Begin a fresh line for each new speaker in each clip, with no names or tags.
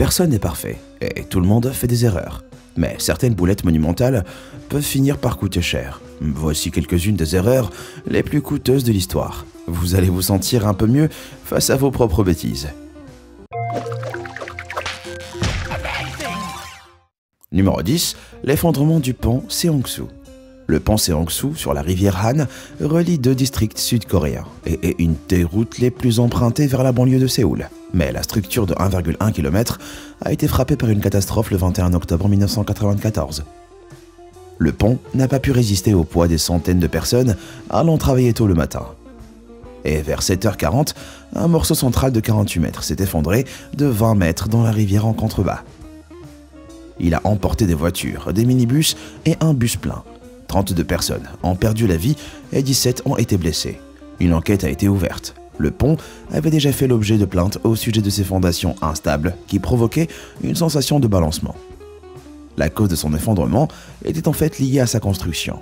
Personne n'est parfait, et tout le monde fait des erreurs. Mais certaines boulettes monumentales peuvent finir par coûter cher. Voici quelques-unes des erreurs les plus coûteuses de l'histoire. Vous allez vous sentir un peu mieux face à vos propres bêtises. Numéro 10. L'effondrement du pont Seongsu. Le pont Seongsu sur la rivière Han relie deux districts sud-coréens et est une des routes les plus empruntées vers la banlieue de Séoul. Mais la structure de 1,1 km a été frappée par une catastrophe le 21 octobre 1994. Le pont n'a pas pu résister au poids des centaines de personnes allant travailler tôt le matin. Et vers 7h40, un morceau central de 48 mètres s'est effondré de 20 mètres dans la rivière en contrebas. Il a emporté des voitures, des minibus et un bus plein. 32 personnes ont perdu la vie et 17 ont été blessées. Une enquête a été ouverte. Le pont avait déjà fait l'objet de plaintes au sujet de ses fondations instables qui provoquaient une sensation de balancement. La cause de son effondrement était en fait liée à sa construction.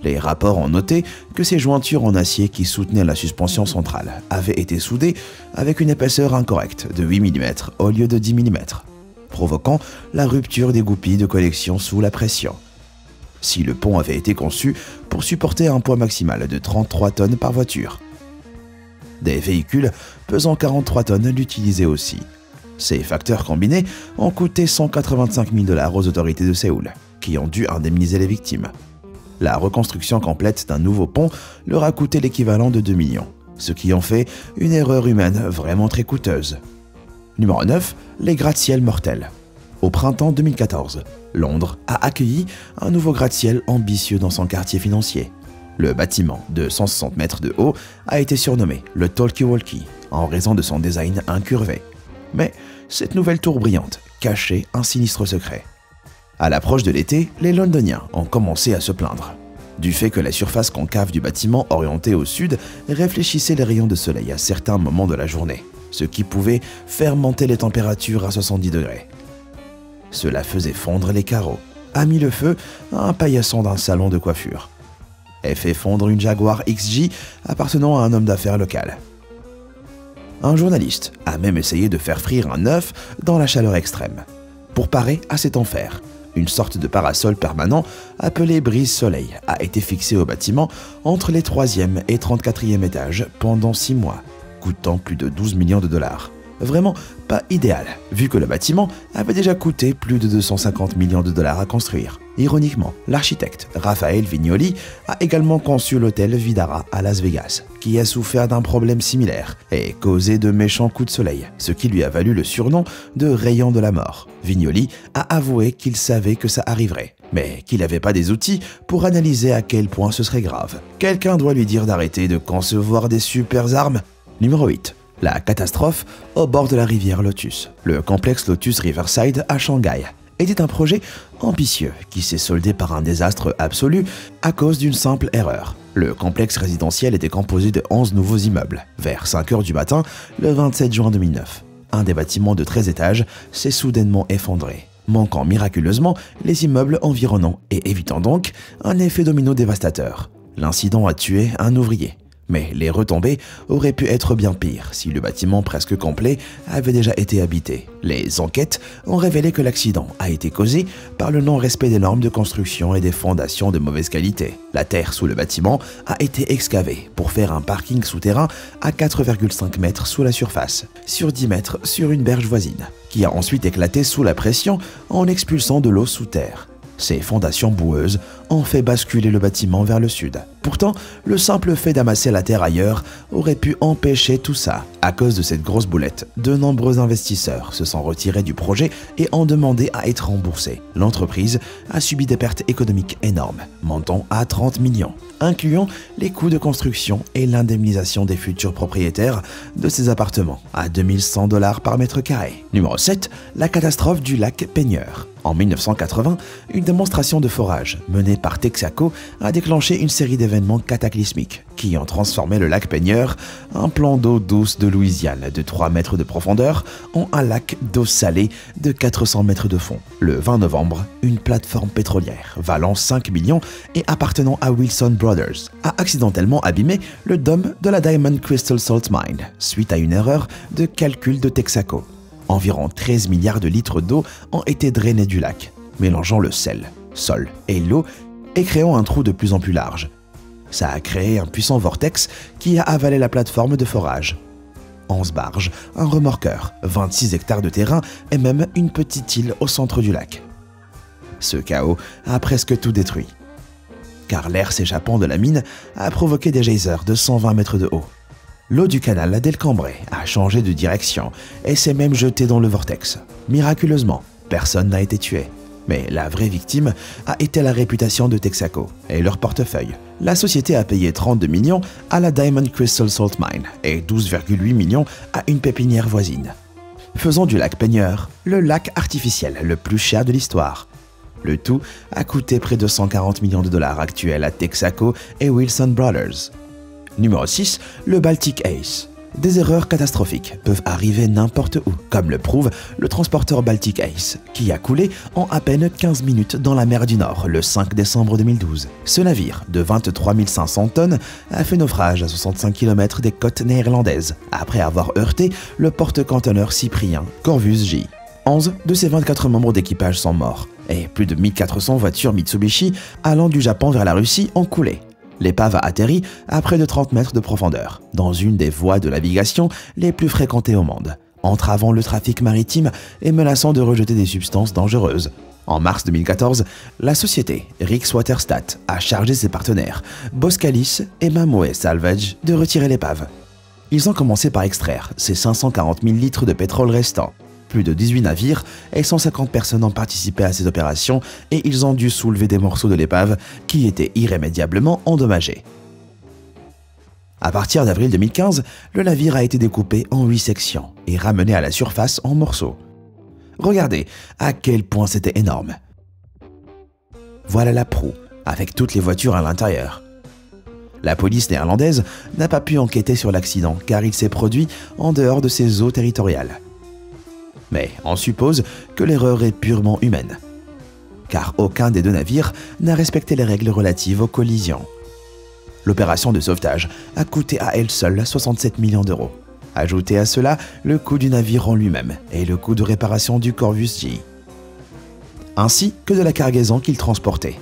Les rapports ont noté que ces jointures en acier qui soutenaient la suspension centrale avaient été soudées avec une épaisseur incorrecte de 8 mm au lieu de 10 mm, provoquant la rupture des goupilles de connexion sous la pression. Si le pont avait été conçu pour supporter un poids maximal de 33 tonnes par voiture. Des véhicules pesant 43 tonnes l'utilisaient aussi. Ces facteurs combinés ont coûté 185 000 $ aux autorités de Séoul, qui ont dû indemniser les victimes. La reconstruction complète d'un nouveau pont leur a coûté l'équivalent de 2 millions, ce qui en fait une erreur humaine vraiment très coûteuse. Numéro 9. Les gratte-ciels mortels. Au printemps 2014, Londres a accueilli un nouveau gratte-ciel ambitieux dans son quartier financier. Le bâtiment de 160 mètres de haut a été surnommé le Talkie-Walkie en raison de son design incurvé. Mais cette nouvelle tour brillante cachait un sinistre secret. À l'approche de l'été, les Londoniens ont commencé à se plaindre du fait que la surface concave du bâtiment orienté au sud réfléchissait les rayons de soleil à certains moments de la journée, ce qui pouvait faire monter les températures à 70 degrés. Cela faisait fondre les carreaux, a mis le feu à un paillasson d'un salon de coiffure et fait fondre une Jaguar XJ appartenant à un homme d'affaires local. Un journaliste a même essayé de faire frire un œuf dans la chaleur extrême. Pour parer à cet enfer, une sorte de parasol permanent appelé brise-soleil a été fixé au bâtiment entre les 3e et 34e étages pendant 6 mois, coûtant plus de 12 millions de $. Vraiment pas idéal, vu que le bâtiment avait déjà coûté plus de 250 millions de $ à construire. Ironiquement, l'architecte Raphaël Vignoli a également conçu l'hôtel Vdara à Las Vegas, qui a souffert d'un problème similaire et causé de méchants coups de soleil, ce qui lui a valu le surnom de rayon de la mort. Vignoli a avoué qu'il savait que ça arriverait, mais qu'il n'avait pas des outils pour analyser à quel point ce serait grave. Quelqu'un doit lui dire d'arrêter de concevoir des super armes. Numéro 8. La catastrophe au bord de la rivière Lotus. Le complexe Lotus Riverside à Shanghai était un projet ambitieux qui s'est soldé par un désastre absolu à cause d'une simple erreur. Le complexe résidentiel était composé de 11 nouveaux immeubles. Vers 5 h du matin, le 27 juin 2009, un des bâtiments de 13 étages s'est soudainement effondré, manquant miraculeusement les immeubles environnants et évitant donc un effet domino dévastateur. L'incident a tué un ouvrier. Mais les retombées auraient pu être bien pires si le bâtiment presque complet avait déjà été habité. Les enquêtes ont révélé que l'accident a été causé par le non-respect des normes de construction et des fondations de mauvaise qualité. La terre sous le bâtiment a été excavée pour faire un parking souterrain à 4,5 mètres sous la surface, sur 10 mètres sur une berge voisine, qui a ensuite éclaté sous la pression en expulsant de l'eau sous terre. Ces fondations boueuses ont fait basculer le bâtiment vers le sud. Pourtant, le simple fait d'amasser la terre ailleurs aurait pu empêcher tout ça. À cause de cette grosse boulette, de nombreux investisseurs se sont retirés du projet et ont demandé à être remboursés. L'entreprise a subi des pertes économiques énormes, montant à 30 millions, incluant les coûts de construction et l'indemnisation des futurs propriétaires de ces appartements, à 2100 $ par mètre carré. Numéro 7. La catastrophe du lac Peigneur. En 1980, une démonstration de forage menée par Texaco a déclenché une série d'événements cataclysmiques qui ont transformé le lac Peigneur, un plan d'eau douce de Louisiane de 3 mètres de profondeur, en un lac d'eau salée de 400 mètres de fond. Le 20 novembre, une plateforme pétrolière valant 5 millions et appartenant à Wilson Brothers a accidentellement abîmé le dôme de la Diamond Crystal Salt Mine suite à une erreur de calcul de Texaco. Environ 13 milliards de litres d'eau ont été drainés du lac, mélangeant le sel, sol et l'eau et créant un trou de plus en plus large. Ça a créé un puissant vortex qui a avalé la plateforme de forage. 11 barges, un remorqueur, 26 hectares de terrain et même une petite île au centre du lac. Ce chaos a presque tout détruit, car l'air s'échappant de la mine a provoqué des geysers de 120 mètres de haut. L'eau du canal d'El Cambre a changé de direction et s'est même jetée dans le vortex. Miraculeusement, personne n'a été tué. Mais la vraie victime a été la réputation de Texaco et leur portefeuille. La société a payé 32 millions à la Diamond Crystal Salt Mine et 12,8 millions à une pépinière voisine, faisant du lac Peigneur le lac artificiel le plus cher de l'histoire. Le tout a coûté près de 140 millions de dollars actuels à Texaco et Wilson Brothers. Numéro 6, le Baltic Ace. Des erreurs catastrophiques peuvent arriver n'importe où, comme le prouve le transporteur Baltic Ace, qui a coulé en à peine 15 minutes dans la mer du Nord le 5 décembre 2012. Ce navire, de 23 500 tonnes, a fait naufrage à 65 km des côtes néerlandaises, après avoir heurté le porte-conteneur Cyprien Corvus J. 11 de ses 24 membres d'équipage sont morts, et plus de 1400 voitures Mitsubishi allant du Japon vers la Russie ont coulé. L'épave a atterri à près de 30 mètres de profondeur, dans une des voies de navigation les plus fréquentées au monde, entravant le trafic maritime et menaçant de rejeter des substances dangereuses. En mars 2014, la société Rix Waterstaat a chargé ses partenaires, Boskalis et Mamoe Salvage, de retirer l'épave. Ils ont commencé par extraire ces 540 000 litres de pétrole restants. Plus de 18 navires et 150 personnes ont participé à ces opérations et ils ont dû soulever des morceaux de l'épave qui étaient irrémédiablement endommagés. À partir d'avril 2015, le navire a été découpé en 8 sections et ramené à la surface en morceaux. Regardez à quel point c'était énorme. Voilà la proue, avec toutes les voitures à l'intérieur. La police néerlandaise n'a pas pu enquêter sur l'accident car il s'est produit en dehors de ses eaux territoriales. Mais on suppose que l'erreur est purement humaine, car aucun des deux navires n'a respecté les règles relatives aux collisions. L'opération de sauvetage a coûté à elle seule 67 millions d'euros. Ajoutez à cela le coût du navire en lui-même et le coût de réparation du Corvus J, ainsi que de la cargaison qu'il transportait.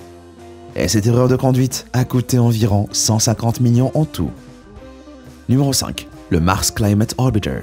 Et cette erreur de conduite a coûté environ 150 millions en tout. Numéro 5. Le Mars Climate Orbiter.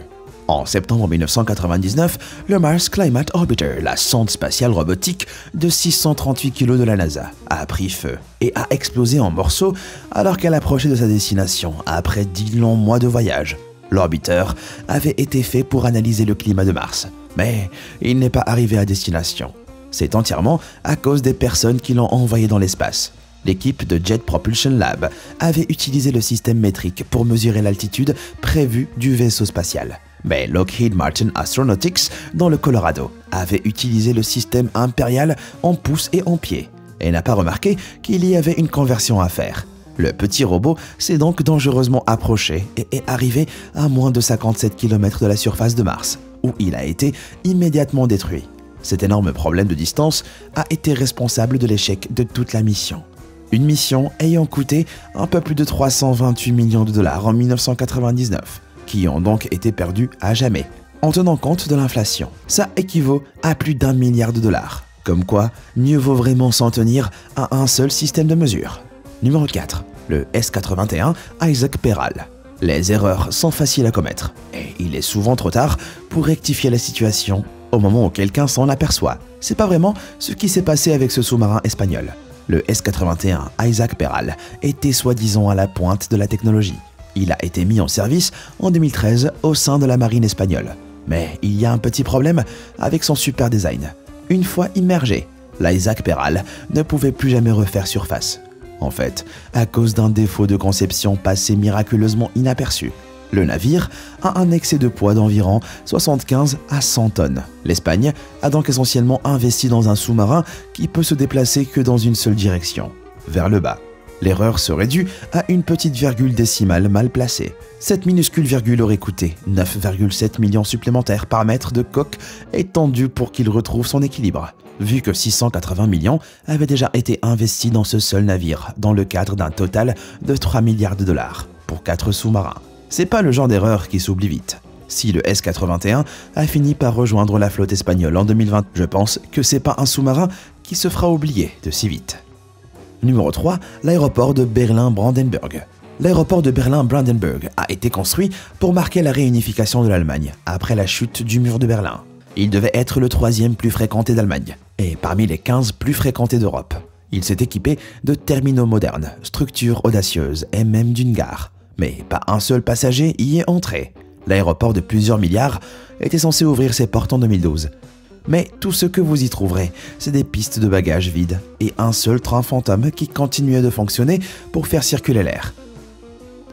En septembre 1999, le Mars Climate Orbiter, la sonde spatiale robotique de 638 kg de la NASA, a pris feu et a explosé en morceaux alors qu'elle approchait de sa destination après 10 longs mois de voyage. L'orbiteur avait été fait pour analyser le climat de Mars, mais il n'est pas arrivé à destination. C'est entièrement à cause des personnes qui l'ont envoyé dans l'espace. L'équipe de Jet Propulsion Lab avait utilisé le système métrique pour mesurer l'altitude prévue du vaisseau spatial. Mais Lockheed Martin Astronautics, dans le Colorado, avait utilisé le système impérial en pouces et en pieds, et n'a pas remarqué qu'il y avait une conversion à faire. Le petit robot s'est donc dangereusement approché et est arrivé à moins de 57 km de la surface de Mars, où il a été immédiatement détruit. Cet énorme problème de distance a été responsable de l'échec de toute la mission. Une mission ayant coûté un peu plus de 328 millions de dollars en 1999, qui ont donc été perdus à jamais. En tenant compte de l'inflation, ça équivaut à plus d'1 milliard de dollars. Comme quoi, mieux vaut vraiment s'en tenir à un seul système de mesure. Numéro 4. Le S-81 Isaac Peral. Les erreurs sont faciles à commettre, et il est souvent trop tard pour rectifier la situation au moment où quelqu'un s'en aperçoit. C'est pas vraiment ce qui s'est passé avec ce sous-marin espagnol. Le S-81 Isaac Peral était soi-disant à la pointe de la technologie. Il a été mis en service en 2013 au sein de la marine espagnole. Mais il y a un petit problème avec son super design. Une fois immergé, l'Isaac Peral ne pouvait plus jamais refaire surface. En fait, à cause d'un défaut de conception passé miraculeusement inaperçu. Le navire a un excès de poids d'environ 75 à 100 tonnes. L'Espagne a donc essentiellement investi dans un sous-marin qui peut se déplacer que dans une seule direction, vers le bas. L'erreur serait due à une petite virgule décimale mal placée. Cette minuscule virgule aurait coûté 9,7 millions supplémentaires par mètre de coque étendu pour qu'il retrouve son équilibre, vu que 680 millions avaient déjà été investis dans ce seul navire, dans le cadre d'un total de 3 milliards de dollars pour 4 sous-marins. C'est pas le genre d'erreur qui s'oublie vite. Si le S-81 a fini par rejoindre la flotte espagnole en 2020, je pense que c'est pas un sous-marin qui se fera oublier de si vite. Numéro 3, l'aéroport de Berlin-Brandenburg. L'aéroport de Berlin-Brandenburg a été construit pour marquer la réunification de l'Allemagne après la chute du mur de Berlin. Il devait être le 3e plus fréquenté d'Allemagne et parmi les 15 plus fréquentés d'Europe. Il s'est équipé de terminaux modernes, structures audacieuses et même d'une gare. Mais pas un seul passager y est entré. L'aéroport de plusieurs milliards était censé ouvrir ses portes en 2012. Mais tout ce que vous y trouverez, c'est des pistes de bagages vides et un seul train fantôme qui continuait de fonctionner pour faire circuler l'air.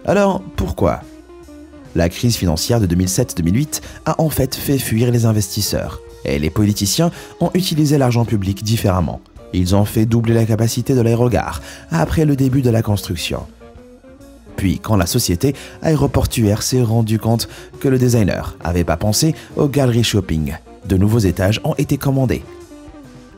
Alors, pourquoi ? La crise financière de 2007-2008 a en fait fuir les investisseurs, et les politiciens ont utilisé l'argent public différemment. Ils ont fait doubler la capacité de l'aérogare après le début de la construction. Puis, quand la société aéroportuaire s'est rendu compte que le designer n'avait pas pensé aux galeries shopping, de nouveaux étages ont été commandés.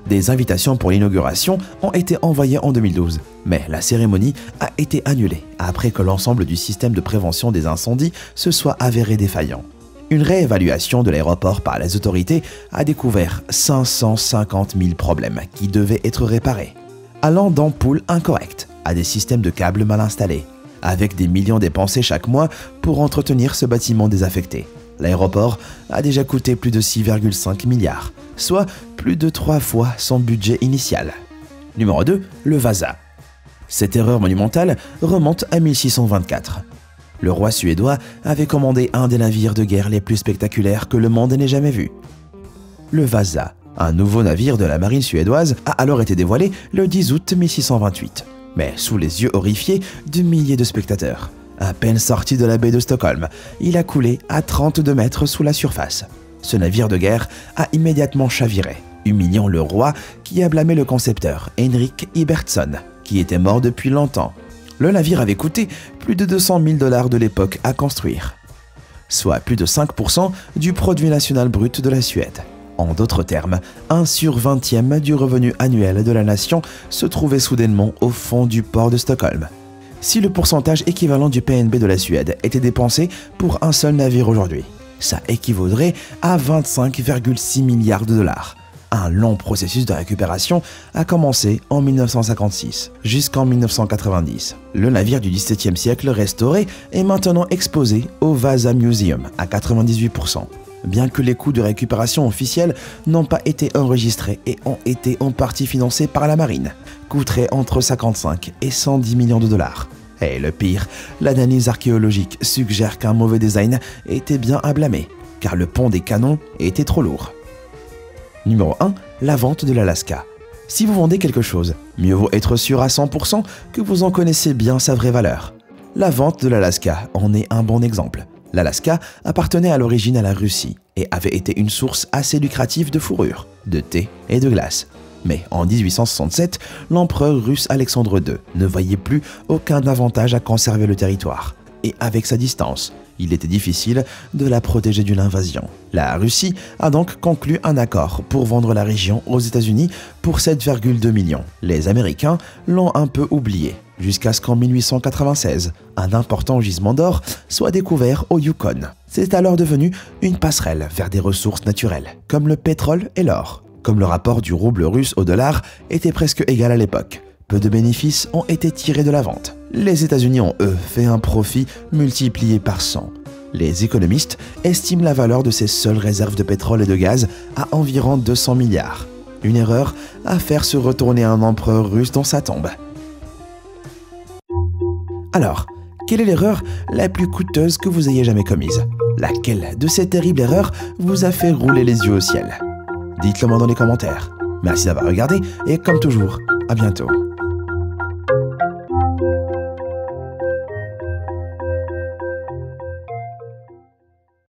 Des invitations pour l'inauguration ont été envoyées en 2012, mais la cérémonie a été annulée après que l'ensemble du système de prévention des incendies se soit avéré défaillant. Une réévaluation de l'aéroport par les autorités a découvert 550 000 problèmes qui devaient être réparés, allant d'ampoules incorrectes à des systèmes de câbles mal installés, avec des millions dépensés chaque mois pour entretenir ce bâtiment désaffecté. L'aéroport a déjà coûté plus de 6,5 milliards, soit plus de 3 fois son budget initial. Numéro 2, le Vasa. Cette erreur monumentale remonte à 1624. Le roi suédois avait commandé un des navires de guerre les plus spectaculaires que le monde n'ait jamais vu. Le Vasa, un nouveau navire de la marine suédoise, a alors été dévoilé le 10 août 1628, mais sous les yeux horrifiés de milliers de spectateurs. À peine sorti de la baie de Stockholm, il a coulé à 32 mètres sous la surface. Ce navire de guerre a immédiatement chaviré, humiliant le roi qui a blâmé le concepteur, Henrik Ibertsson, qui était mort depuis longtemps. Le navire avait coûté plus de 200 000 $ de l'époque à construire, soit plus de 5% du produit national brut de la Suède. En d'autres termes, 1 sur 20e du revenu annuel de la nation se trouvait soudainement au fond du port de Stockholm. Si le pourcentage équivalent du PNB de la Suède était dépensé pour un seul navire aujourd'hui, ça équivaudrait à 25,6 milliards de dollars. Un long processus de récupération a commencé en 1956 jusqu'en 1990. Le navire du XVIIe siècle restauré est maintenant exposé au Vasa Museum à 98%. Bien que les coûts de récupération officiels n'ont pas été enregistrés et ont été en partie financés par la marine, coûterait entre 55 et 110 millions de dollars. Et le pire, l'analyse archéologique suggère qu'un mauvais design était bien à blâmer, car le pont des canons était trop lourd. Numéro 1, la vente de l'Alaska. Si vous vendez quelque chose, mieux vaut être sûr à 100% que vous en connaissez bien sa vraie valeur. La vente de l'Alaska en est un bon exemple. L'Alaska appartenait à l'origine à la Russie et avait été une source assez lucrative de fourrure, de thé et de glace. Mais en 1867, l'empereur russe Alexandre II ne voyait plus aucun avantage à conserver le territoire. Et avec sa distance, il était difficile de la protéger d'une invasion. La Russie a donc conclu un accord pour vendre la région aux États-Unis pour 7,2 millions. Les Américains l'ont un peu oublié, jusqu'à ce qu'en 1896, un important gisement d'or soit découvert au Yukon. C'est alors devenu une passerelle vers des ressources naturelles, comme le pétrole et l'or. Comme le rapport du rouble russe au dollar était presque égal à l'époque, peu de bénéfices ont été tirés de la vente. Les États-Unis ont, eux, fait un profit multiplié par 100. Les économistes estiment la valeur de ces seules réserves de pétrole et de gaz à environ 200 milliards. Une erreur à faire se retourner un empereur russe dans sa tombe. Alors, quelle est l'erreur la plus coûteuse que vous ayez jamais commise? Laquelle de ces terribles erreurs vous a fait rouler les yeux au ciel? Dites-le moi dans les commentaires. Merci d'avoir regardé et comme toujours, à bientôt.